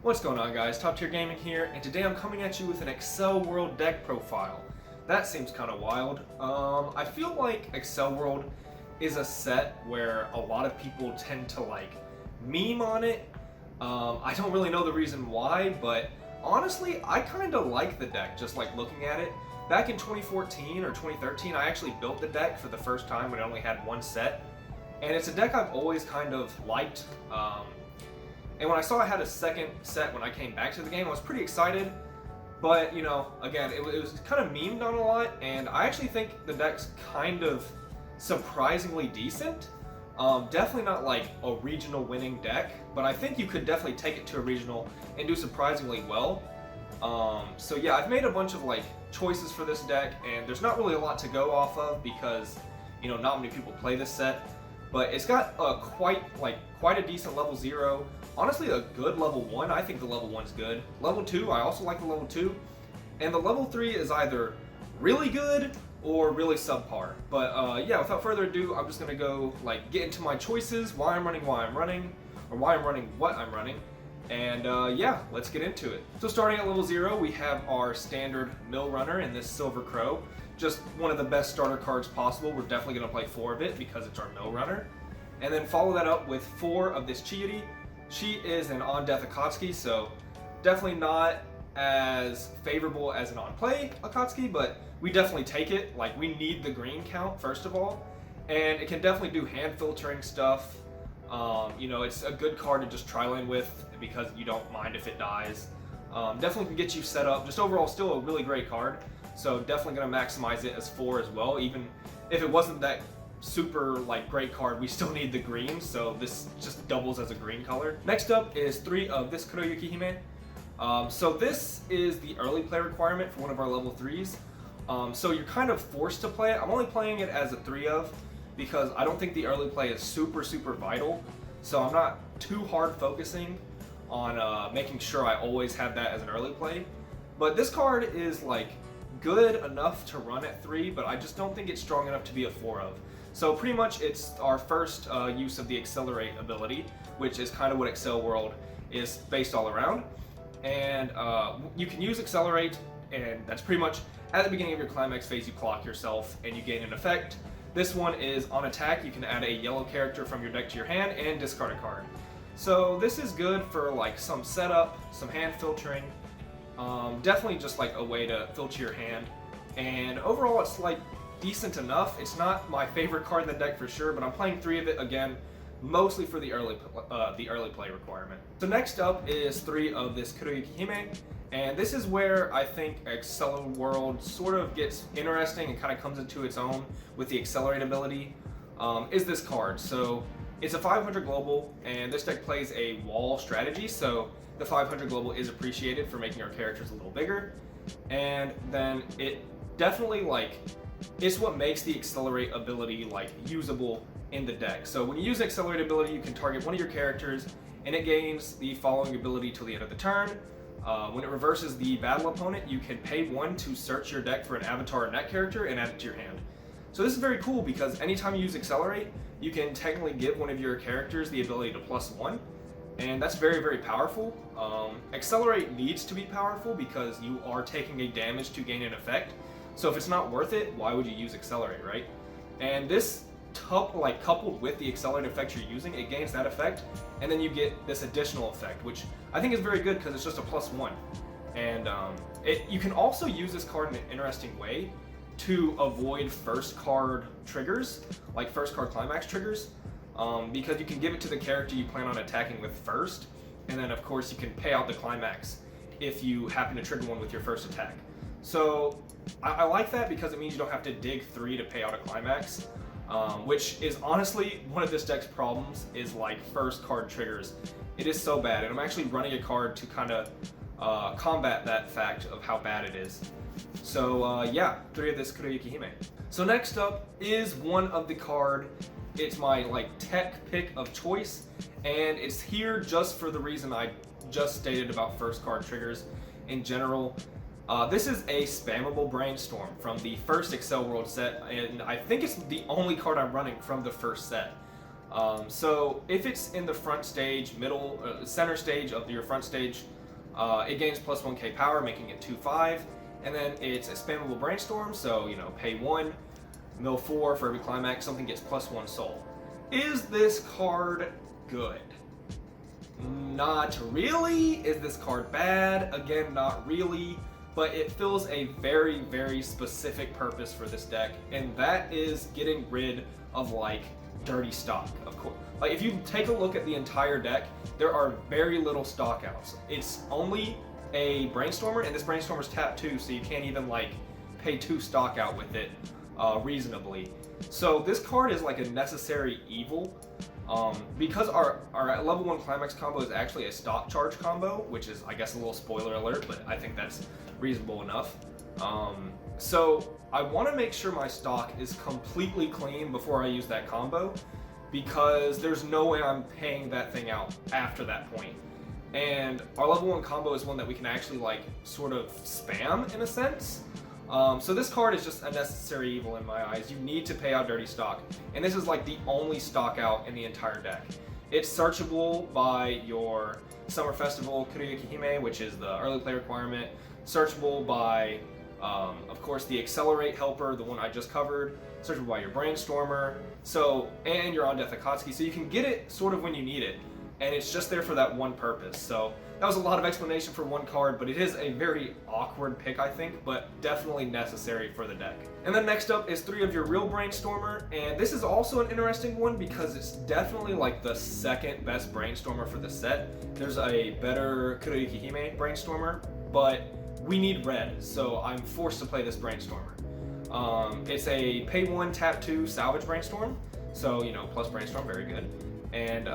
What's going on, guys? Top Tier Gaming here, and today I'm coming at you with an Accel World deck profile. That seems kind of wild. I feel like Accel World is a set where a lot of people tend to meme on it. I don't really know the reason why, but honestly, I kind of like the deck just looking at it. Back in 2014 or 2013, I actually built the deck for the first time when it only had one set, and it's a deck I've always kind of liked. And when I saw I had a second set when I came back to the game, I was pretty excited. But, again, it was kind of memed on a lot, and I actually think the deck's kind of surprisingly decent. Definitely not like a regional winning deck, but I think you could definitely take it to a regional and do surprisingly well. So yeah, I've made a bunch of choices for this deck, and there's not really a lot to go off of because, not many people play this set. But it's got quite a decent level 0. Honestly, a good level 1. I think the level 1's good. Level 2, I also like the level 2. And the level 3 is either really good or really subpar. But yeah, without further ado, I'm just gonna go get into my choices, why I'm running what I'm running. And yeah, let's get into it. So starting at level 0, we have our standard mill runner in this Silver Crow. Just one of the best starter cards possible. We're definitely going to play 4 of it because it's our mill runner. And then follow that up with 4 of this Chiiri. She is an on-death Akatsuki, so definitely not as favorable as an on-play Akatsuki, but we definitely take it. We need the green count, first of all. And it can definitely do hand filtering stuff. It's a good card to just tri-lane with because you don't mind if it dies. Definitely can get you set up. Just overall, still a really great card. So definitely going to maximize it as 4 as well. Even if it wasn't that super great card, we still need the green, so this just doubles as a green color. Next up is 3 of this Kuroyuki Hime. So this is the early play requirement for one of our level 3s. So you're kind of forced to play it. I'm only playing it as a 3 of because I don't think the early play is super vital. So I'm not too hard focusing on making sure I always have that as an early play. But this card is good enough to run at 3, but I just don't think it's strong enough to be a 4 of. So pretty much it's our first use of the Accelerate ability, which is kind of what Accel World is based all around. And you can use Accelerate, and that's pretty much at the beginning of your Climax phase you clock yourself and you gain an effect. This one is on attack, you can add a yellow character from your deck to your hand and discard a card. So this is good for some setup, some hand filtering. Definitely just a way to filter your hand, and overall it's decent enough. It's not my favorite card in the deck for sure, but I'm playing 3 of it again, mostly for the early play requirement. So next up is 3 of this Kuroyuki Hime, and this is where I think Accel World sort of gets interesting and kind of comes into its own with the Accelerate ability. Is this card. So it's a 500 global, and this deck plays a wall strategy, so the 500 global is appreciated for making our characters a little bigger. And then it definitely it's what makes the Accelerate ability usable in the deck. So when you use Accelerate ability, you can target one of your characters and it gains the following ability till the end of the turn. When it reverses the battle opponent, you can pay 1 to search your deck for an avatar in that character and add it to your hand. So this is very cool because anytime you use Accelerate, you can technically give one of your characters the ability to +1. And that's very powerful. Accelerate needs to be powerful because you are taking a damage to gain an effect. So if it's not worth it, why would you use Accelerate, right? And this coupled with the Accelerate effect you're using, it gains that effect, and then you get this additional effect, which I think is very good because it's just a +1. And you can also use this card in an interesting way to avoid first card triggers, first card climax triggers. Because you can give it to the character you plan on attacking with first, and then of course you can pay out the climax if you happen to trigger one with your first attack. So I like that because it means you don't have to dig 3 to pay out a climax, which is honestly one of this deck's problems is first card triggers. It is so bad, and I'm actually running a card to kind of combat that fact of how bad it is. So yeah, 3 of this Kuroyuki Hime. So next up is one of the card. It's my tech pick of choice, and it's here just for the reason I just stated about first card triggers in general. This is a spammable Brainstorm from the first Accel World set, and I think it's the only card I'm running from the first set. So if it's in the front stage, center stage of your front stage, it gains plus 1k power, making it 2/5. And then it's a spammable brainstorm, so pay 1, mill 4 for every climax, something gets plus 1 soul. Is this card good? Not really. Is this card bad? Again, not really. But it fills a very, very specific purpose for this deck, and that is getting rid of dirty stock, of course. If you take a look at the entire deck, there are very little stock outs. It's only a brainstormer, and this brainstormer's tap 2, so you can't even pay 2 stock out with it reasonably. So this card is a necessary evil. Because our level 1 Climax combo is actually a stock charge combo, which is, I guess, a little spoiler alert, but I think that's reasonable enough. So I want to make sure my stock is completely clean before I use that combo, because there's no way I'm paying that thing out after that point. And our level 1 combo is one that we can actually sort of spam in a sense. So this card is just a necessary evil in my eyes. You need to pay out dirty stock, and this is the only stock out in the entire deck. It's searchable by your Summer Festival Kuroyuki Hime, which is the early play requirement. Searchable by, of course, the Accelerate helper, the one I just covered. Searchable by your Brainstormer, and your On Death Akatsuki, so you can get it sort of when you need it, and it's just there for that one purpose. So that was a lot of explanation for one card, but it is a very awkward pick, I think, but definitely necessary for the deck. And then next up is 3 of your real Brainstormer, and this is also an interesting one because it's definitely the second best Brainstormer for the set. There's a better Kuroyuki Hime Brainstormer, but we need red, so I'm forced to play this Brainstormer. It's a pay 1, tap 2 salvage Brainstorm, so plus Brainstorm, very good. And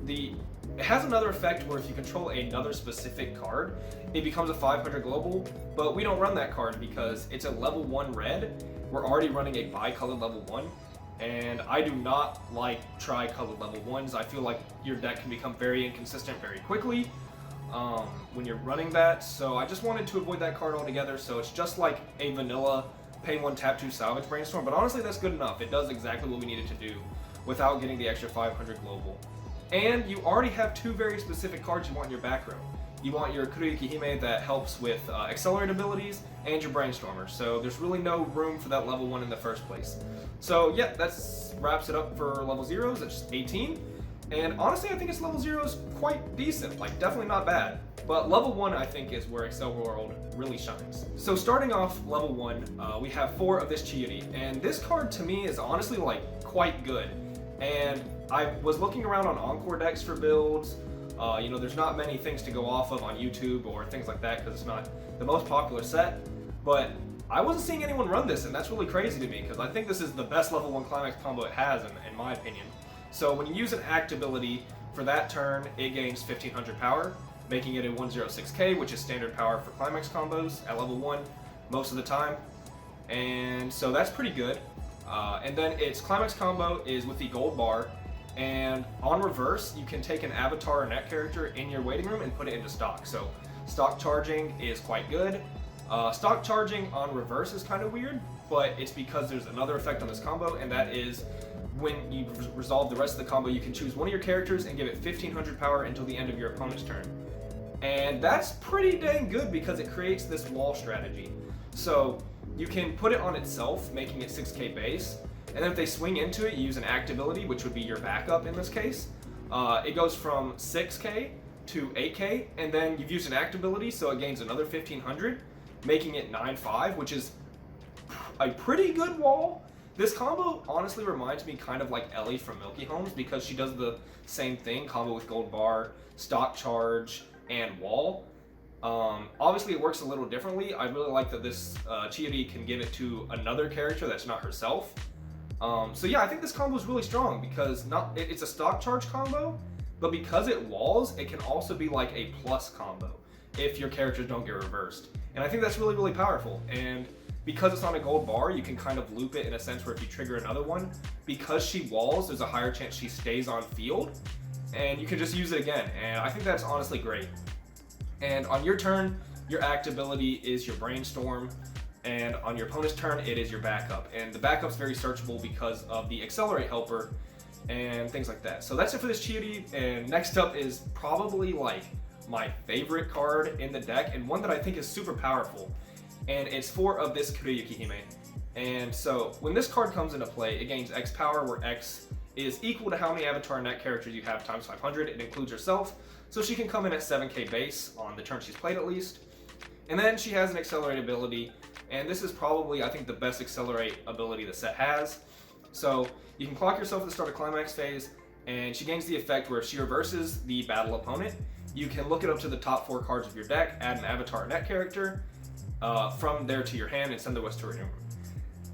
it has another effect where if you control another specific card, it becomes a 500 global, but we don't run that card because it's a level 1 red. We're already running a bi-colored level 1, and I do not like tri-colored level 1s. I feel like your deck can become very inconsistent very quickly when you're running that, so I just wanted to avoid that card altogether. So it's just like a vanilla pay 1, tap 2 salvage Brainstorm, but honestly that's good enough. It does exactly what we needed to do without getting the extra 500 global. And you already have 2 very specific cards you want in your back row. You want your Kuroyuki Hime that helps with accelerate abilities, and your Brainstormer, so there's really no room for that level 1 in the first place. So yeah, that wraps it up for level 0s. It's 18, and honestly I think its level 0 is quite decent, definitely not bad. But level 1 I think is where Accel World really shines. So starting off level 1, we have 4 of this Chiyuri, and this card to me is honestly quite good. And I was looking around on Encore decks for builds. There's not many things to go off of on YouTube or things like that because it's not the most popular set, but I wasn't seeing anyone run this, and that's really crazy to me because I think this is the best level 1 Climax combo it has in my opinion. So when you use an act ability for that turn, it gains 1500 power, making it a 106k, which is standard power for Climax combos at level 1 most of the time, and so that's pretty good. And then its Climax combo is with the gold bar, and on reverse you can take an avatar or net character in your waiting room and put it into stock. So stock charging is quite good. Stock charging on reverse is kind of weird, but it's because there's another effect on this combo, and that is when you resolve the rest of the combo, you can choose one of your characters and give it 1500 power until the end of your opponent's turn. And that's pretty dang good because it creates this wall strategy. So you can put it on itself, making it 6k base, and then if they swing into it, you use an act ability, which would be your backup in this case. It goes from 6k to 8k, and then you've used an act ability, so it gains another 1500, making it 9/5, which is a pretty good wall. This combo honestly reminds me kind of like Ellie from Milky Homes because she does the same thing, combo with gold bar, stock charge, and wall. Obviously it works a little differently. I really like that this Chiyuri can give it to another character that's not herself. So yeah, I think this combo is really strong because it's a stock charge combo, but because it walls, it can also be like a plus combo if your characters don't get reversed. And I think that's really, really powerful. And because it's on a gold bar, you can kind of loop it in a sense where if you trigger another one, because she walls, there's a higher chance she stays on field, and you can just use it again. And I think that's honestly great. And on your turn, your act ability is your Brainstorm, and on your opponent's turn, it is your backup. And the backup's very searchable because of the Accelerate helper. and things like that. So that's it for this Chiyote, and next up is probably like my favorite card in the deck, and one that I think is super powerful, and it's 4 of this Kurayuki Hime. And so when this card comes into play, it gains X power, where X is equal to how many Avatar Net characters you have times 500. It includes yourself, so she can come in at 7k base on the turn she's played at least. And then she has an Accelerate ability, and this is probably, I think, the best Accelerate ability the set has. So you can clock yourself at the start of Climax phase, and she gains the effect where if she reverses the battle opponent, you can look it up to the top 4 cards of your deck, add an Avatar Net character from there to your hand, and send the West to your room.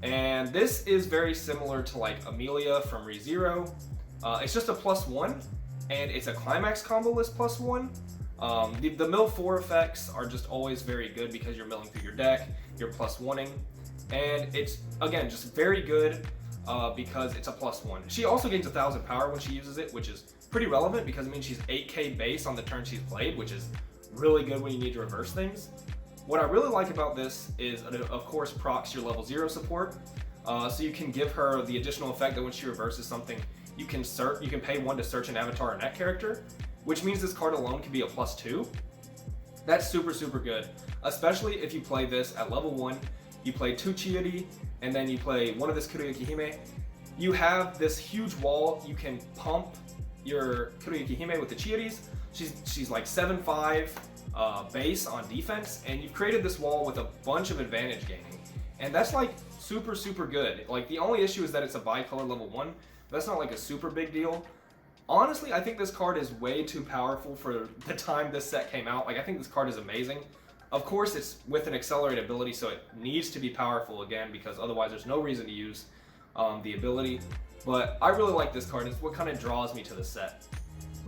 And this is very similar to like Amelia from ReZero. It's just a +1, and it's a Climax combo list +1. The mill 4 effects are just always very good because you're milling through your deck, you're +1ing, and it's, again, just very good because it's a +1. She also gains 1,000 power when she uses it, which is pretty relevant because it means she's 8k base on the turn she's played, which is really good when you need to reverse things. What I really like about this is, of course, procs your level 0 support, so you can give her the additional effect that when she reverses something, you can pay 1 to search an Avatar or Net character, which means this card alone can be a +2. That's super good, especially if you play this at level 1, you play 2 Chiyote, and then you play 1 of this Kurayuki Hime. You have this huge wall, you can pump your Kurayuki Hime with the Chiyotes. She's like 7-5 base on defense, and you've created this wall with a bunch of advantage gaining. And that's like super good. Like, the only issue is that it's a bicolor level 1. That's not like a super big deal. Honestly, I think this card is way too powerful for the time this set came out. Like, I think this card is amazing. Of course, it's with an Accelerate ability, so it needs to be powerful again, because otherwise there's no reason to use the ability. But I really like this card. It's what kind of draws me to the set.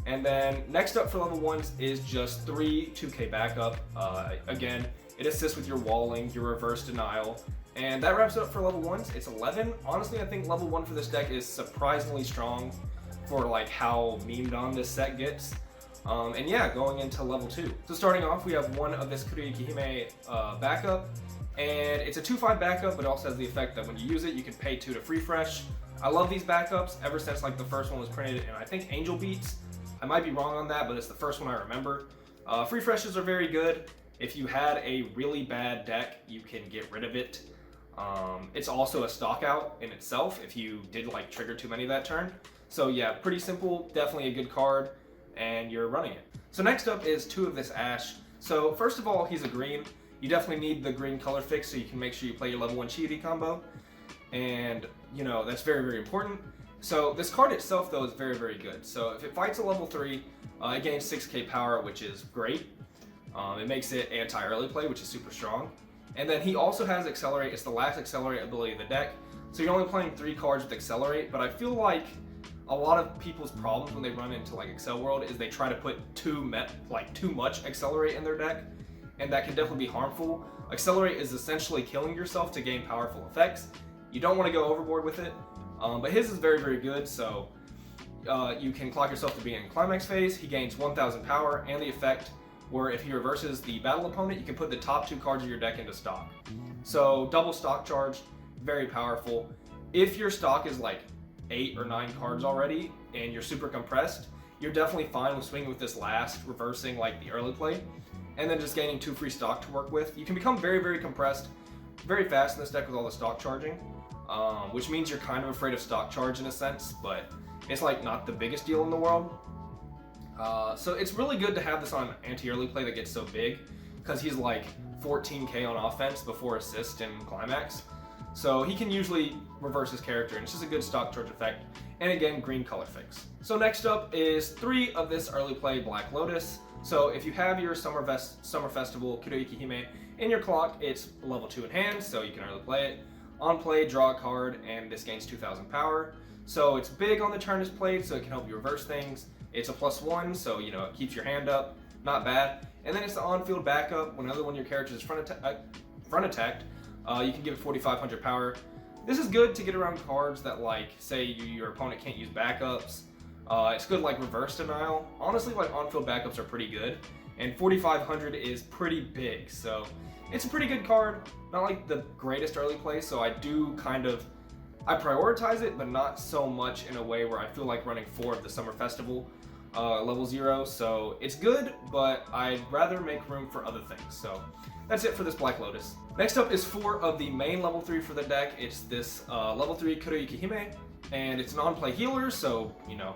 And then next up for level 1s is just 3 2k backup. Again, it assists with your walling, your reverse denial, and that wraps it up for level 1s. It's 11. Honestly, I think level 1 for this deck is surprisingly strong for like how memed on this set gets. And yeah, going into level 2. So starting off, we have 1 of this Kurayuki Hime backup, and it's a 2/5 backup, but it also has the effect that when you use it, you can pay 2 to free fresh. I love these backups ever since like the first one was printed, and I think Angel Beats. I might be wrong on that, but it's the first one I remember. Free freshes are very good. If you had a really bad deck, you can get rid of it. It's also a stock out in itself if you did like trigger too many that turn. So yeah, pretty simple, definitely a good card, and you're running it. So next up is 2 of this Ash. So first of all, he's a green. You definitely need the green color fix so you can make sure you play your level 1 Chiyote combo. And, you know, that's very important. So this card itself, though, is very good. So if it fights a level 3, it gains 6k power, which is great. It makes it anti-early play, which is super strong. And then he also has Accelerate. It's the last Accelerate ability of the deck. So you're only playing 3 cards with Accelerate, but I feel like a lot of people's problems when they run into like Accel World is they try to put too much Accelerate in their deck, and that can definitely be harmful. Accelerate is essentially killing yourself to gain powerful effects. You don't want to go overboard with it, but his is very good. So you can clock yourself to be in Climax phase. He gains 1,000 power, and the effect where if he reverses the battle opponent, you can put the top 2 cards of your deck into stock. So double stock charge, very powerful. If your stock is like 8 or 9 cards already and you're super compressed, you're definitely fine with swinging with this last, reversing like the early play, and then just gaining 2 free stock to work with. You can become very compressed very fast in this deck with all the stock charging, which means you're kind of afraid of stock charge in a sense, but it's like not the biggest deal in the world. So it's really good to have this on anti-early play that gets so big, because he's like 14k on offense before assist in Climax. So he can usually reverse his character, and it's just a good stock charge effect. And again, green color fix. So next up is 3 of this early play Black Lotus. So if you have your Summer Festival Kurayuki Hime in your clock, it's level 2 in hand, so you can early play it. On play, draw a card, and this gains 2,000 power. So it's big on the turn it's played, so it can help you reverse things. It's a +1, so you know it keeps your hand up, not bad. And then it's the on-field backup. When another one of your characters is front attacked, you can give it 4,500 power. This is good to get around cards that, like, say your opponent can't use backups. It's good like reverse denial. Honestly, like on-field backups are pretty good, and 4,500 is pretty big, so it's a pretty good card. Not like the greatest early play, so I do kind of I prioritize it, but not so much in a way where I feel like running 4 of the Summer Festival level 0. So it's good, but I'd rather make room for other things. So that's it for this Black Lotus. Next up is 4 of the main level 3 for the deck. It's this level 3 Kuroyuki Hime, and it's an on-play healer, so, you know,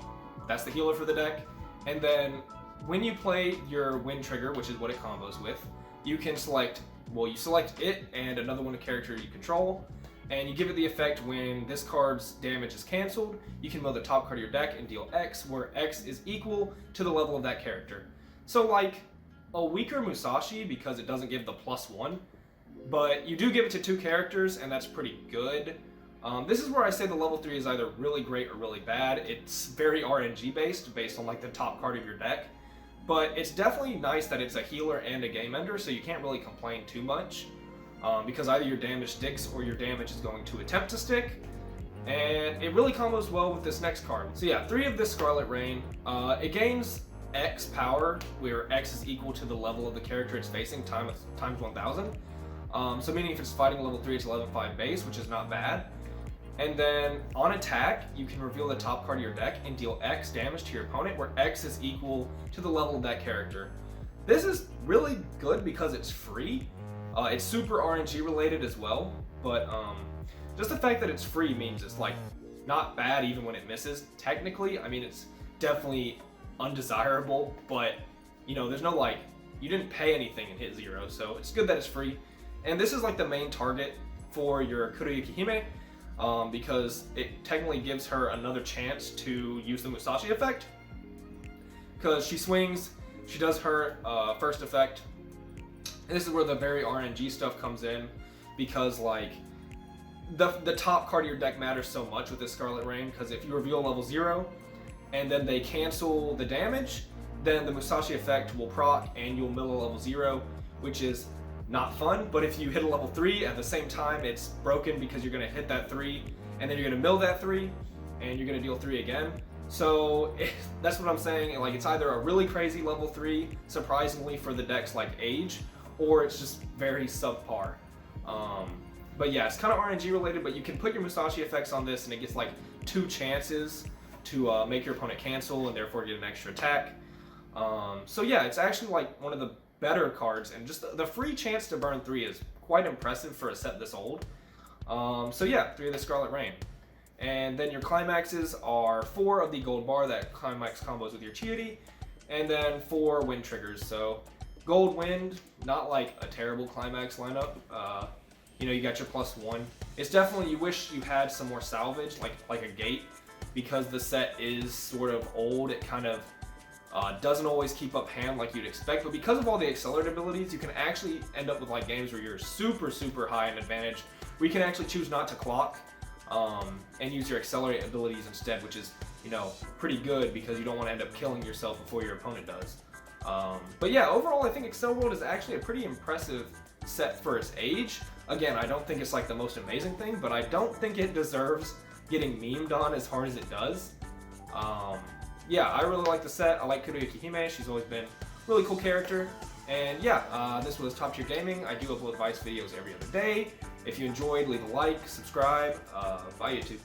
that's the healer for the deck. And then when you play your wind trigger, which is what it combos with, you can select, well, you select it and another one, a character you control, and you give it the effect when this card's damage is cancelled, you can mill the top card of your deck and deal X, where X is equal to the level of that character. So like a weaker Musashi because it doesn't give the +1, but you do give it to 2 characters, and that's pretty good. This is where I say the level 3 is either really great or really bad. It's very RNG based on like the top card of your deck. But it's definitely nice that it's a healer and a game ender, so you can't really complain too much. Because either your damage sticks or your damage is going to attempt to stick. And it really combos well with this next card. So yeah, 3 of this Scarlet Rain. It gains X power, where X is equal to the level of the character it's facing times 1000. So meaning if it's fighting level 3, it's 11.5 base, which is not bad. And then on attack, you can reveal the top card of your deck and deal X damage to your opponent, where X is equal to the level of that character. This is really good because it's free. It's super RNG related as well, but just the fact that it's free means it's like not bad even when it misses. Technically, I mean, it's definitely undesirable, but you know, there's no like, you didn't pay anything and hit 0, so it's good that it's free. And this is like the main target for your Kuroyuki Hime, because it technically gives her another chance to use the Musashi effect. Because she swings, she does her first effect, and this is where the very RNG stuff comes in, because like the top card of your deck matters so much with this Scarlet Rain, because if you reveal level 0 and then they cancel the damage, then the Musashi effect will proc and you'll mill a level 0, which is not fun. But if you hit a level 3 at the same time, it's broken because you're going to hit that 3 and then you're going to mill that 3 and you're going to deal 3 again. So that's what I'm saying. Like, it's either a really crazy level 3, surprisingly for the decks like Age, or it's just very subpar. But yeah, it's kind of RNG related, but you can put your Musashi effects on this and it gets like 2 chances to make your opponent cancel and therefore get an extra attack. So yeah, it's actually like one of the better cards, and just the free chance to burn 3 is quite impressive for a set this old. So yeah, 3 of the Scarlet Rain. And then your climaxes are 4 of the gold bar that Climax combos with your Chiuri, and then 4 wind triggers. So gold wind, not like a terrible climax lineup. You know, you got your +1. It's definitely, you wish you had some more salvage, like a gate, because the set is sort of old. It kind of doesn't always keep up hand like you'd expect, but because of all the accelerate abilities, you can actually end up with like games where you're super high in advantage, where you can actually choose not to clock and use your accelerate abilities instead, which is, you know, pretty good because you don't want to end up killing yourself before your opponent does. But yeah, overall I think Accel World is actually a pretty impressive set for its age. Again, I don't think it's like the most amazing thing, but I don't think it deserves getting memed on as hard as it does. Yeah, I really like the set. I like Kuroyuki Hime. She's always been a really cool character. And yeah, this was Top Tier Gaming. I do upload Weiss videos every other day. If you enjoyed, leave a like, subscribe. Bye, YouTube.